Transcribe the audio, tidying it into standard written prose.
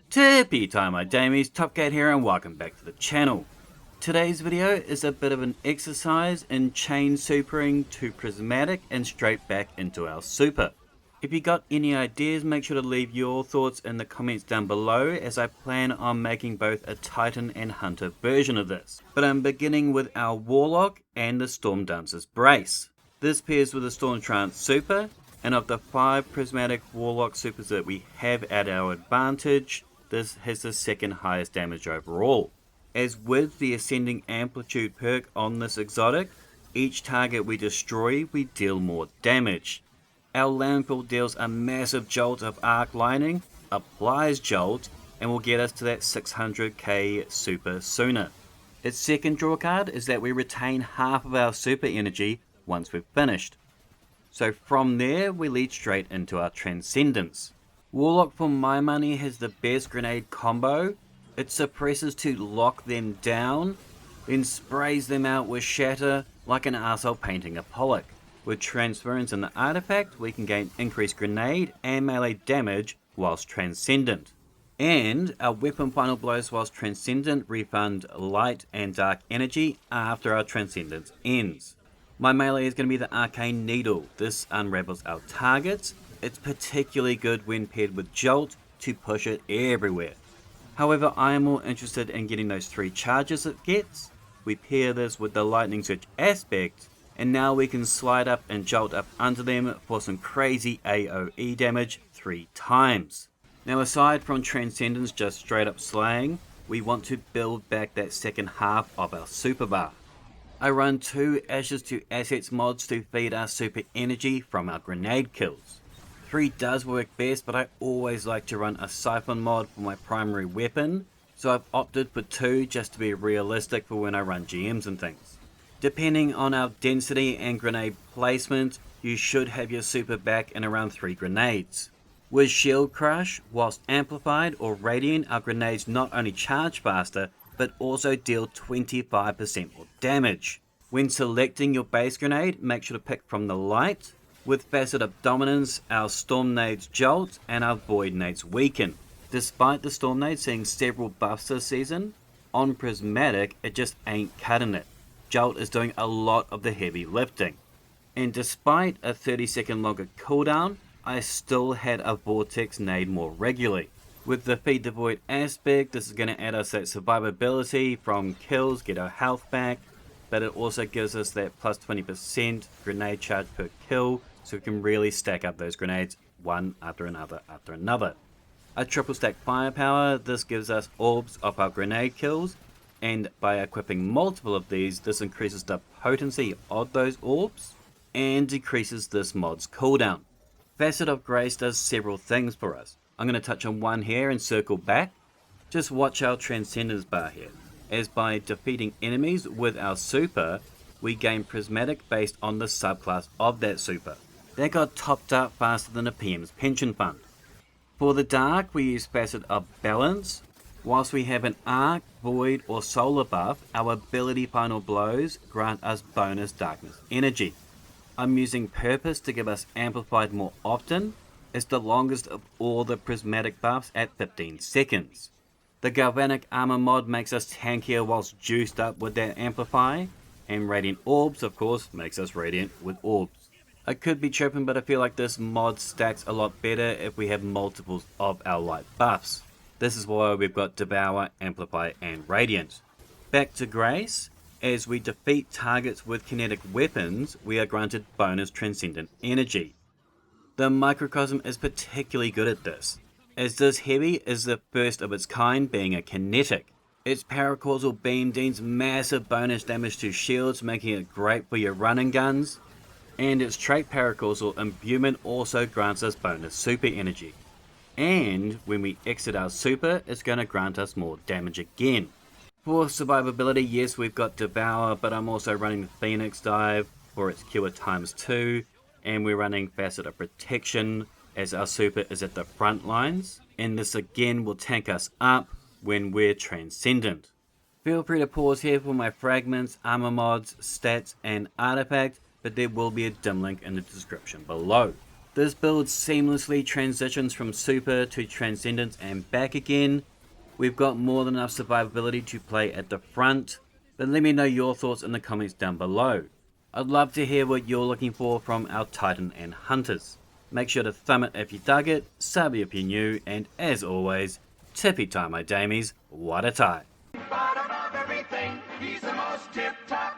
Tippy time, my damies, Topcat here and welcome back to the channel. Today's video is a bit of an exercise in chain supering to Prismatic and straight back into our super. If you got any ideas, make sure to leave your thoughts in the comments down below, as I plan on making both a Titan and Hunter version of this. But I'm beginning with our Warlock and the Stormdancer's Brace. This pairs with the Stormtrance super, and of the 5 Prismatic Warlock supers that we have at our advantage, this has the second highest damage overall. As with the Ascending Amplitude perk on this exotic, each target we destroy, we deal more damage. Our landfill deals a massive jolt of arc lining, applies jolt, and will get us to that 600k super sooner. Its second draw card is that we retain half of our super energy once we've finished. So from there we lead straight into our Transcendence. Warlock for my money has the best grenade combo. It suppresses to lock them down, then sprays them out with shatter like an arsehole painting a Pollock. With Transference in the artifact, we can gain increased grenade and melee damage whilst Transcendent. And our weapon final blows whilst Transcendent refund light and dark energy after our Transcendence ends. My melee is going to be the Arcane Needle. This unravels our targets. It's particularly good when paired with Jolt to push it everywhere. However, I am more interested in getting those 3 charges it gets. We pair this with the Lightning Surge aspect, and now we can slide up and jolt up under them for some crazy AoE damage 3 times. Now aside from Transcendence just straight up slaying, we want to build back that second half of our super bar. I run 2 Ashes to Assets mods to feed our super energy from our grenade kills. 3 does work best, but I always like to run a Siphon mod for my primary weapon, so I've opted for 2 just to be realistic for when I run GMs and things. Depending on our density and grenade placement, you should have your super back in around 3 grenades. With Shield Crush, whilst amplified or radiant, our grenades not only charge faster, but also deal 25% more damage. When selecting your base grenade, make sure to pick from the light. With Facet of Dominance, our Storm Nades jolt and our Void Nades weaken. Despite the Storm Nades seeing several buffs this season, on Prismatic it just ain't cutting it. Jolt is doing a lot of the heavy lifting. And despite a 30-second longer cooldown, I still had a Vortex Nade more regularly. With the Feed the Void aspect, this is going to add us that survivability from kills, get our health back, but it also gives us that plus 20% grenade charge per kill, so we can really stack up those grenades one after another after another. A triple stack firepower, this gives us orbs of our grenade kills, and by equipping multiple of these, this increases the potency of those orbs and decreases this mod's cooldown. Facet of Grace does several things for us. I'm going to touch on one here and circle back. Just watch our Transcendence bar here, as by defeating enemies with our super, we gain Prismatic based on the subclass of that super. That got topped up faster than a PM's pension fund. For the dark, we use Facet of Balance. Whilst we have an Arc, Void or Solar buff, our ability final blows grant us bonus darkness energy. I'm using Purpose to give us amplified more often. It's the longest of all the Prismatic buffs at 15 seconds. The Galvanic Armor mod makes us tankier whilst juiced up with that amplify, and Radiant Orbs of course makes us radiant with orbs. I could be tripping, but I feel like this mod stacks a lot better if we have multiples of our light buffs. This is why we've got Devour, Amplify and Radiant. Back to Grace. As we defeat targets with kinetic weapons, we are granted bonus Transcendent energy. The Microcosm is particularly good at this, as this heavy is the first of its kind being a kinetic. Its Paracausal Beam deals massive bonus damage to shields, making it great for your running guns, and its trait Paracausal Imbuement also grants us bonus super energy. And when we exit our super, it's going to grant us more damage again. For survivability, yes, we've got Devour, but I'm also running the Phoenix Dive for its Cure ×2, and we're running Facet of Protection as our super is at the front lines, and this again will tank us up when we're Transcendent. Feel free to pause here for my fragments, armor mods, stats and artifact, but there will be a dim link in the description below. This build seamlessly transitions from Super to Transcendence and back again. We've got more than enough survivability to play at the front, but let me know your thoughts in the comments down below. I'd love to hear what you're looking for from our Titan and Hunters. Make sure to thumb it if you dug it, sub if you're new, and as always, tippy tie my damies, what a tie. Bottom of everything, he's the most tip-top.